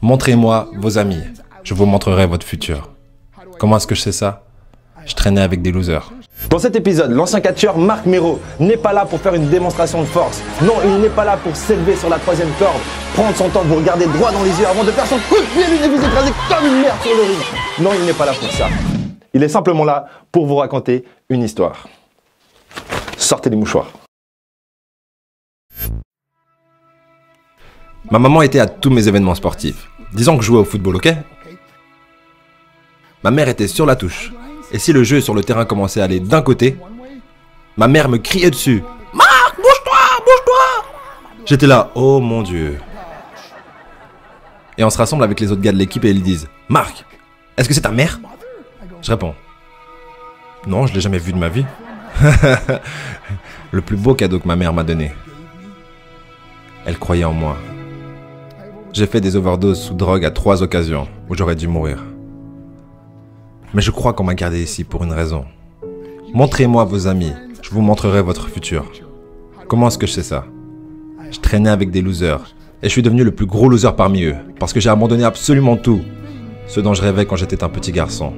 Montrez-moi vos amis, je vous montrerai votre futur. Comment est-ce que je sais ça? Je traînais avec des losers. Dans cet épisode, l'ancien catcheur Marc Mero n'est pas là pour faire une démonstration de force. Non, il n'est pas là pour s'élever sur la troisième corde, prendre son temps, vous regarder droit dans les yeux avant de faire son coup de pied et vous écraser comme une merde sur le ring. Non, il n'est pas là pour ça. Il est simplement là pour vous raconter une histoire. Sortez les mouchoirs. Ma maman était à tous mes événements sportifs. Disons que je jouais au football, ok? Ma mère était sur la touche. Et si le jeu sur le terrain commençait à aller d'un côté, ma mère me criait dessus. Marc, bouge-toi, bouge-toi! J'étais là, oh mon Dieu. Et on se rassemble avec les autres gars de l'équipe et ils disent, Marc, est-ce que c'est ta mère? Je réponds, non, je l'ai jamais vue de ma vie. Le plus beau cadeau que ma mère m'a donné. Elle croyait en moi. J'ai fait des overdoses sous drogue à 3 occasions où j'aurais dû mourir. Mais je crois qu'on m'a gardé ici pour une raison. Montrez-moi vos amis, je vous montrerai votre futur. Comment est-ce que je sais ça? Je traînais avec des losers et je suis devenu le plus gros loser parmi eux parce que j'ai abandonné absolument tout, ce dont je rêvais quand j'étais un petit garçon.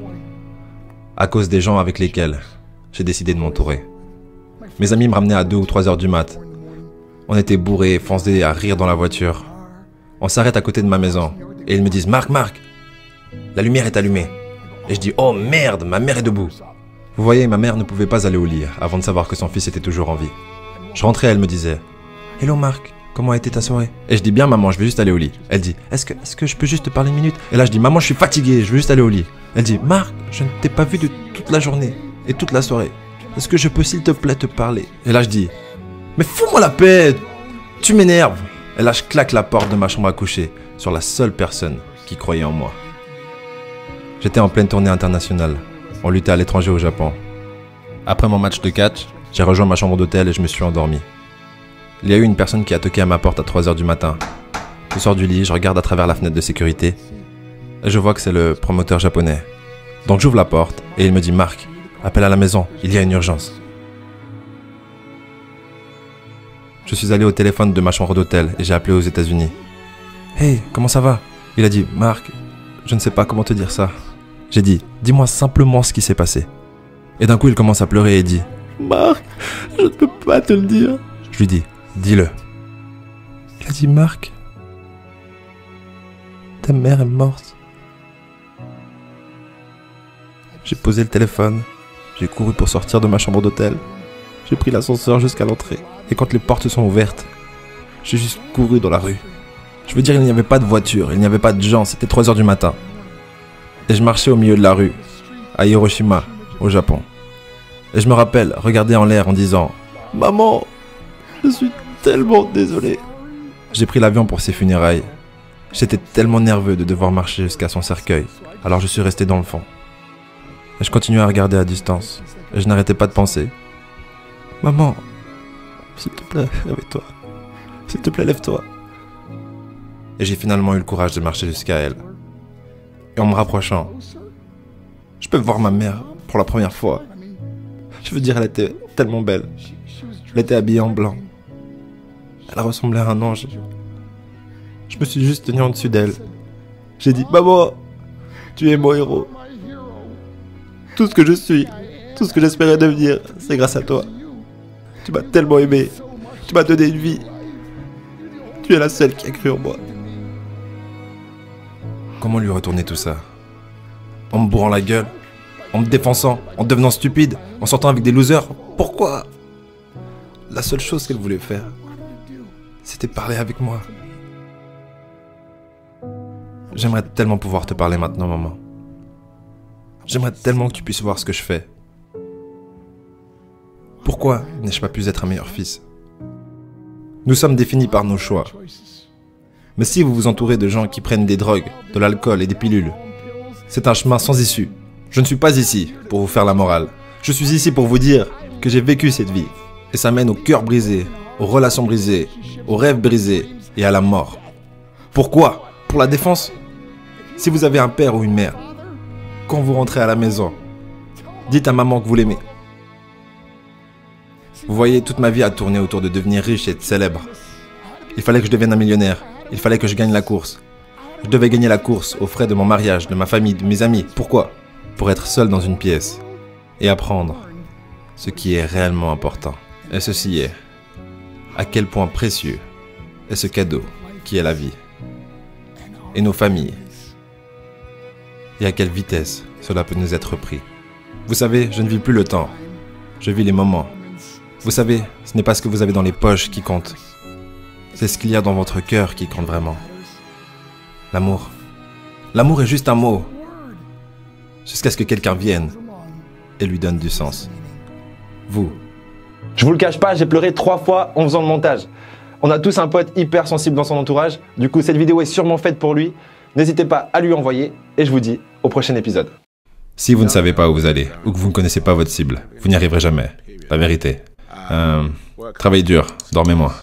À cause des gens avec lesquels j'ai décidé de m'entourer. Mes amis me ramenaient à 2 ou 3 heures du mat. On était bourrés, foncés à rire dans la voiture. On s'arrête à côté de ma maison et ils me disent « Marc, la lumière est allumée ». Et je dis « Oh merde, ma mère est debout ». Vous voyez, ma mère ne pouvait pas aller au lit avant de savoir que son fils était toujours en vie. Je rentrais, elle me disait « Hello Marc, comment a été ta soirée ?» Et je dis « Bien maman, je vais juste aller au lit ». Elle dit « Est-ce que je peux juste te parler une minute ?» Et là je dis « Maman, je suis fatigué, je veux juste aller au lit ». Elle dit « Marc, je ne t'ai pas vu de toute la journée et toute la soirée. Est-ce que je peux s'il te plaît te parler ?» Et là je dis « Mais fous-moi la paix, tu m'énerves !» Et là je claque la porte de ma chambre à coucher sur la seule personne qui croyait en moi. J'étais en pleine tournée internationale. On luttait à l'étranger au Japon. Après mon match de catch, j'ai rejoint ma chambre d'hôtel et je me suis endormi. Il y a eu une personne qui a toqué à ma porte à 3 heures du matin. Je sors du lit, je regarde à travers la fenêtre de sécurité et je vois que c'est le promoteur japonais. Donc j'ouvre la porte et il me dit « Marc, appelle à la maison, il y a une urgence ». Je suis allé au téléphone de ma chambre d'hôtel et j'ai appelé aux États-Unis. « Hey, comment ça va ?» Il a dit « Marc, je ne sais pas comment te dire ça. » J'ai dit « Dis-moi simplement ce qui s'est passé. » Et d'un coup, il commence à pleurer et dit « Marc, je ne peux pas te le dire. » Je lui dis « Dis-le. » Il a dit « Marc, ta mère est morte. » J'ai posé le téléphone, j'ai couru pour sortir de ma chambre d'hôtel. J'ai pris l'ascenseur jusqu'à l'entrée. Et quand les portes sont ouvertes, j'ai juste couru dans la rue. Je veux dire, il n'y avait pas de voiture, il n'y avait pas de gens, c'était 3 heures du matin. Et je marchais au milieu de la rue, à Hiroshima, au Japon. Et je me rappelle regarder en l'air en disant « Maman, je suis tellement désolé. » J'ai pris l'avion pour ses funérailles. J'étais tellement nerveux de devoir marcher jusqu'à son cercueil, alors je suis resté dans le fond. Et je continuais à regarder à distance, et je n'arrêtais pas de penser « Maman, s'il te plaît, réveille-toi. S'il te plaît, lève-toi. » Et j'ai finalement eu le courage de marcher jusqu'à elle. Et en me rapprochant, je peux voir ma mère pour la première fois. Je veux dire, elle était tellement belle. Elle était habillée en blanc. Elle ressemblait à un ange. Je me suis juste tenu en dessus d'elle. J'ai dit, maman, tu es mon héros. Tout ce que je suis, tout ce que j'espérais devenir, c'est grâce à toi. Tu m'as tellement aimé. Tu m'as donné une vie. Tu es la seule qui a cru en moi. Comment lui retourner tout ça? En me bourrant la gueule? En me défonçant? En devenant stupide? En sortant avec des losers? Pourquoi? La seule chose qu'elle voulait faire, c'était parler avec moi. J'aimerais tellement pouvoir te parler maintenant, maman. J'aimerais tellement que tu puisses voir ce que je fais. Pourquoi n'ai-je pas pu être un meilleur fils? Nous sommes définis par nos choix. Mais si vous vous entourez de gens qui prennent des drogues, de l'alcool et des pilules, c'est un chemin sans issue. Je ne suis pas ici pour vous faire la morale. Je suis ici pour vous dire que j'ai vécu cette vie. Et ça mène au cœur brisé, aux relations brisées, aux rêves brisés et à la mort. Pourquoi? Pour la défense? Si vous avez un père ou une mère, quand vous rentrez à la maison, dites à maman que vous l'aimez. Vous voyez, toute ma vie a tourné autour de devenir riche et célèbre. Il fallait que je devienne un millionnaire. Il fallait que je gagne la course. Je devais gagner la course aux frais de mon mariage, de ma famille, de mes amis. Pourquoi? Pour être seul dans une pièce et apprendre ce qui est réellement important. Et ceci est à quel point précieux est ce cadeau qui est la vie et nos familles. Et à quelle vitesse cela peut nous être pris. Vous savez, je ne vis plus le temps. Je vis les moments. Vous savez, ce n'est pas ce que vous avez dans les poches qui compte. C'est ce qu'il y a dans votre cœur qui compte vraiment. L'amour. L'amour est juste un mot. Jusqu'à ce que quelqu'un vienne et lui donne du sens. Vous. Je vous le cache pas, j'ai pleuré 3 fois en faisant le montage. On a tous un pote hyper sensible dans son entourage. Du coup, cette vidéo est sûrement faite pour lui. N'hésitez pas à lui envoyer. Et je vous dis au prochain épisode. Si vous ne savez pas où vous allez, ou que vous ne connaissez pas votre cible, vous n'y arriverez jamais. La vérité. Travaillez dur, dormez moins.